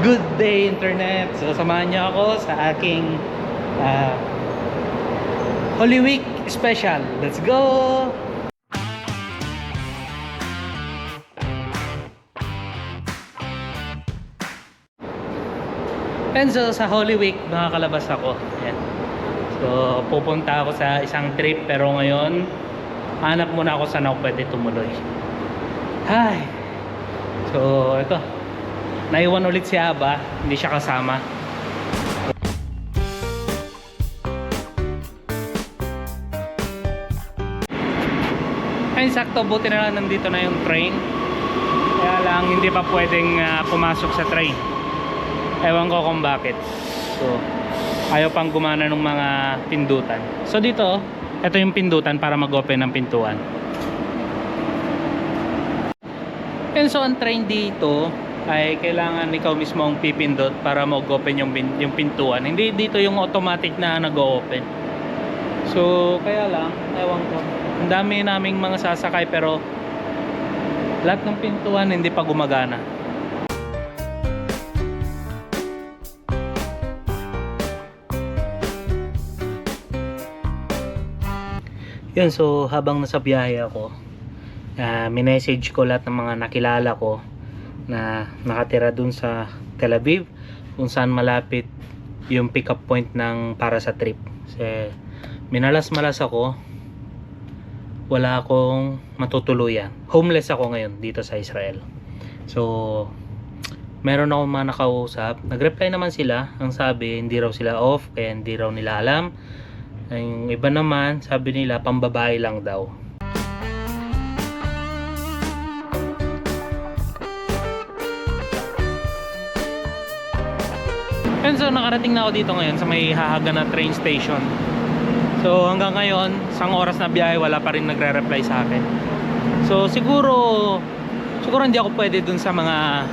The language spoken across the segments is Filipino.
Good day internet. So samahan niyo ako sa aking Holy Week special. Let's go! And so sa Holy Week nakakalabas ako. Ayan. So pupunta ako sa isang trip, pero ngayon hanap muna ako saan ako pwede tumuloy. Hi. So ito, naiwan ulit si Aba, hindi siya kasama. Ay sakto, buti na lang nandito na yung train. Kaya lang hindi pa pwedeng pumasok sa train. Ewan ko kung bakit. So ayaw pang gumana ng mga pindutan. So dito, ito yung pindutan para mag-open ng pintuan. And so ang train dito ay kailangan ikaw mismo ang pipindot para mag-open yung pintuan. Hindi dito yung automatic na nag-open. So kaya lang, ewan ko, ang dami naming mga sasakay pero lahat ng pintuan hindi pa gumagana. Yun, so habang nasa biyahe ako, minessage ko lahat ng mga nakilala ko na nakatira dun sa Tel Aviv, kung saan malapit yung pick up point ng para sa trip. Kasi minalas-malas ako, wala akong matutuluyan. Homeless ako ngayon dito sa Israel. So meron akong mga nakausap, nag-reply naman sila. Ang sabi, hindi raw sila off, kaya hindi raw nila alam. Yung iba naman, sabi nila pambabae lang daw. And so nakarating na ako dito ngayon sa may Hahaga na train station. So hanggang ngayon, isang oras na biyahe, wala pa rin nagre-reply sa akin. So siguro hindi ako pwede dun sa mga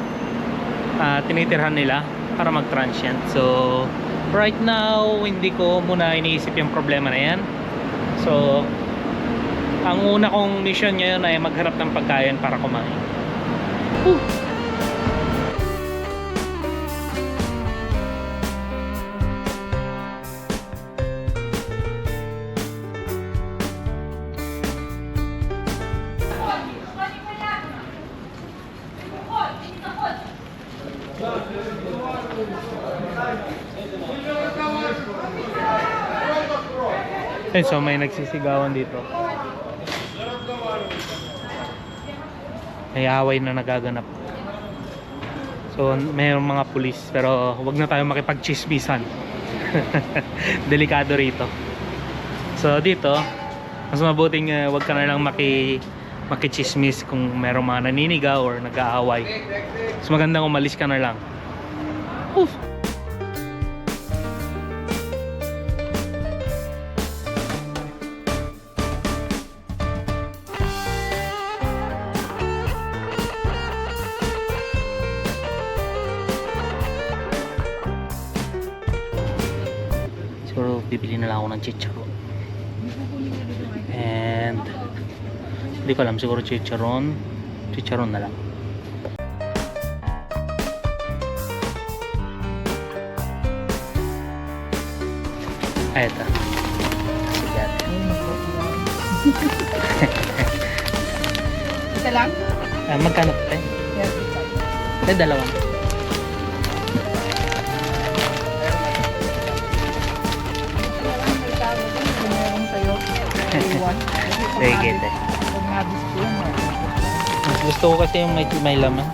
tinitirhan nila para mag-transient. So right now, hindi ko muna iniisip yung problema na yan. So ang una kong mission ngayon ay maghanap ng pagkain para kumain. So may nagsisigawan dito. May away na nagaganap. So mayroong mga pulis, pero wag na tayo makipagchismisan. Delikado rito. So dito, mas mabuting wag ka na lang makichismis kung mayroong mga naninigaw or nag-aaway. Mas magandang umalis ka na lang. Oof. Siguro bibili na lang ako ng chicharon. And hindi ko alam, siguro chicharon na lang. Eto. Sigat. Isa lang? Magkano pa tayo? Dalawang. Sige, te. Mas gusto ko kasi yung may laman.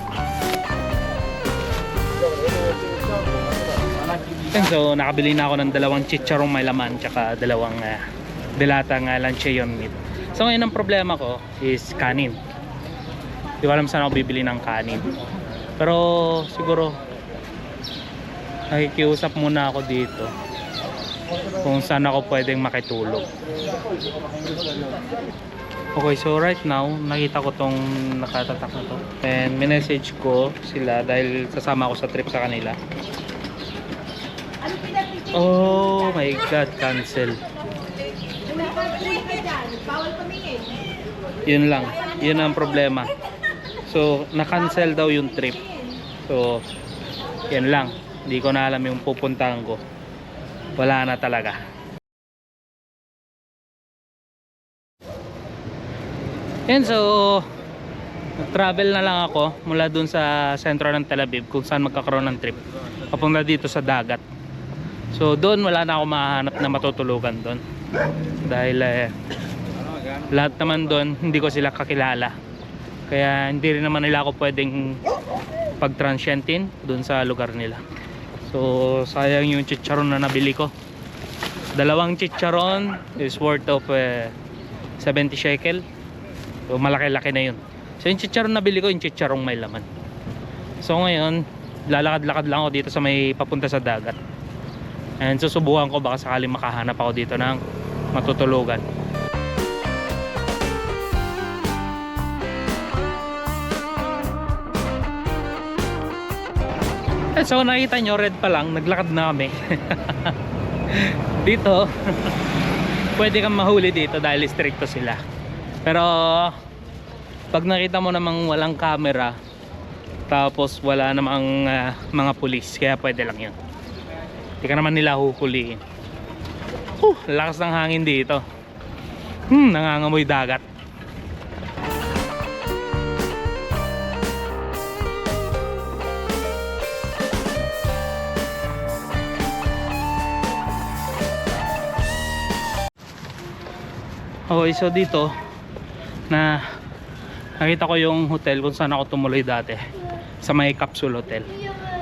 So nakabili na ako ng dalawang chicharong may laman, tsaka dalawang dilatang lancheon meat. So ngayon ang problema ko is kanin. Di ko alam saan ako bibili ng kanin, pero siguro nakikiusap muna ako dito kung saan ako pwedeng makitulog. Okay, so right now nakita ko tong nakatatak na to, and minessage ko sila dahil sasama ako sa trip sa kanila. Oh my god, cancel. Yun lang, yun ang problema. So na-cancel daw yung trip. So Yan lang, hindi ko na alam yung pupuntahan ko. Wala na talaga. Yan, so travel na lang ako mula dun sa sentro ng Tel Aviv kung saan magkakaroon ng trip papunta dito sa dagat. So doon wala na ako mahanap na matutulugan doon dahil lahat naman doon hindi ko sila kakilala, kaya hindi rin naman nila ako pwedeng pag-transientin doon sa lugar nila. So sayang yung chicharon na nabili ko. Dalawang chicharon is worth of 70 shekel. So malaki-laki na yun. So yung chicharon na bili ko, yung chicharong may laman. So ngayon lalakad-lakad lang ako dito sa may papunta sa dagat, and susubukan ko baka sakaling makahanap ako dito ng matutulugan. So nakita nyo, red pa lang, naglakad na kami. Dito pwede kang mahuli dito dahil stricto sila. Pero pag nakita mo namang walang camera, tapos wala namang mga pulis, kaya pwede lang yun. Hindi ka naman nila huhuliin. Lakas ng hangin dito. Nangangamoy dagat. Okay, so dito na nakita ko yung hotel kung saan ako tumuloy dati, sa may Capsule Hotel.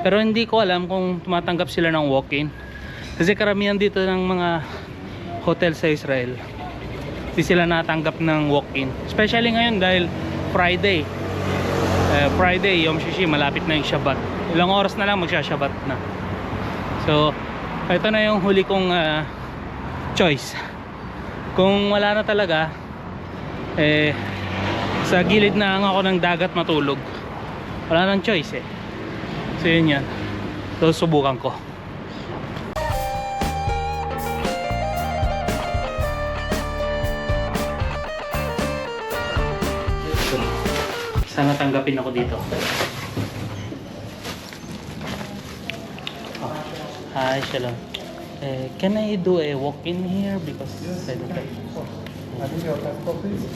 Pero hindi ko alam kung tumatanggap sila ng walk-in, kasi karamihan dito ng mga hotel sa Israel hindi sila natanggap ng walk-in, especially ngayon dahil Friday. Friday, Yom Shishi, malapit na yung Shabbat. Ilang oras na lang magsha-Shabbat na. So ito na yung huli kong choice. Kung wala na talaga, sa gilid na ako ng dagat matulog. Wala nang choice eh. So yun yan. So subukan ko. Sana tanggapin ako dito. Hi, shalom. Can I do a walk-in here? Because I don't have... I need your passport, please.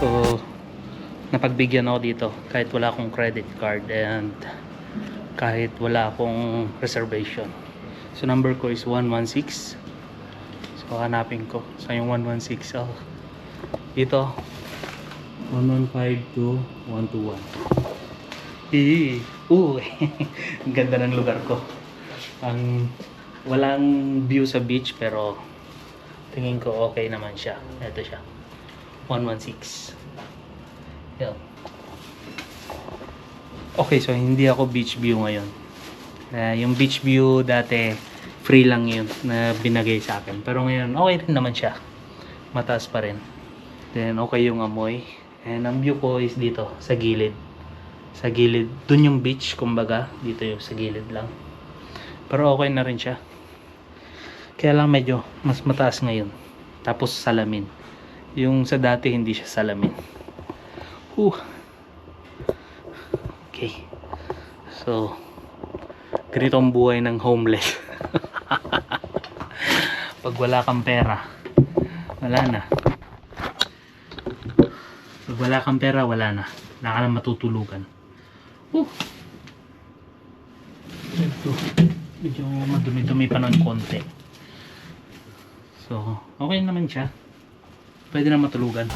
So napagbigyan ako dito kahit wala akong credit card and kahit wala akong reservation. So number ko is 116. So hanapin ko sa yung 116. Dito 115 to 121. Ang ganda ng lugar ko. Walang view sa beach pero tingin ko okay naman siya. Ito siya, 116. Yan. Okay, so hindi ako beach view ngayon. Yung beach view dati free lang yun na binagay sa akin. Pero ngayon okay rin naman siya. Mataas pa rin. Then okay yung amoy. And ang view ko is dito sa gilid. Sa gilid. Dun yung beach kumbaga. Dito yung sa gilid lang. Pero okay na rin siya. Kaya lang medyo mas mataas ngayon. Tapos salamin. Yung sa dati hindi siya salamin. Okay. So ganito ang buhay ng homeless. Pag wala kang pera, wala na. Pag wala kang pera, wala na. Wala ka na matutulugan. Medyo madumi-dumi pa ng konti. So okay naman siya. Pwede na matulugan.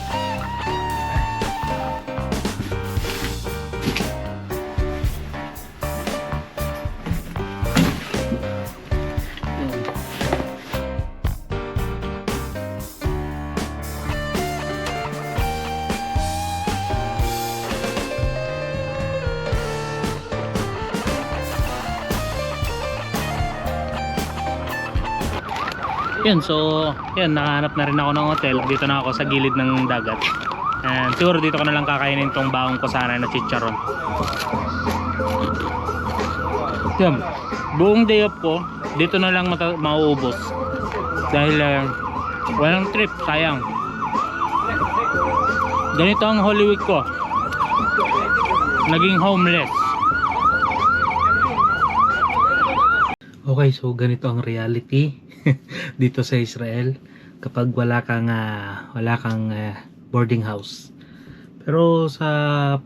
Yun, so yun, nakahanap na rin ako ng hotel. Dito na ako sa gilid ng dagat. And siguro dito ko na lang kakainin tong baong ko sana na chicharon. Yun, buong day off ko dito na lang mauubos. Dahil walang trip, sayang. Ganito ang Holy Week ko. Naging homeless. Okay, so ganito ang reality dito sa Israel kapag wala kang boarding house. Pero sa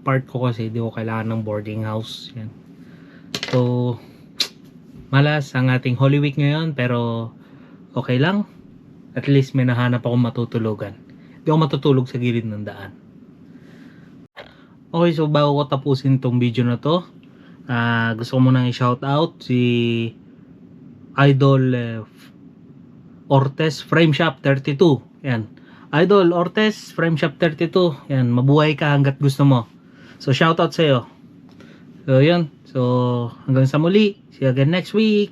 part ko kasi di ko kailangan ng boarding house. Yan. So malas ang ating Holy Week ngayon, pero okay lang. At least may nahanap akong matutulugan. Di ako matutulog sa gilid ng daan. Okay, so bago ko tapusin tong video na to, gusto ko munang i-shout out si Idol Ortes Frame Shop 32. Yan. Idol Ortes Frame Shop 32. Yan, mabuhay ka hanggat gusto mo. So shout out sa iyo. So yun. So hanggang sa muli. See you again next week.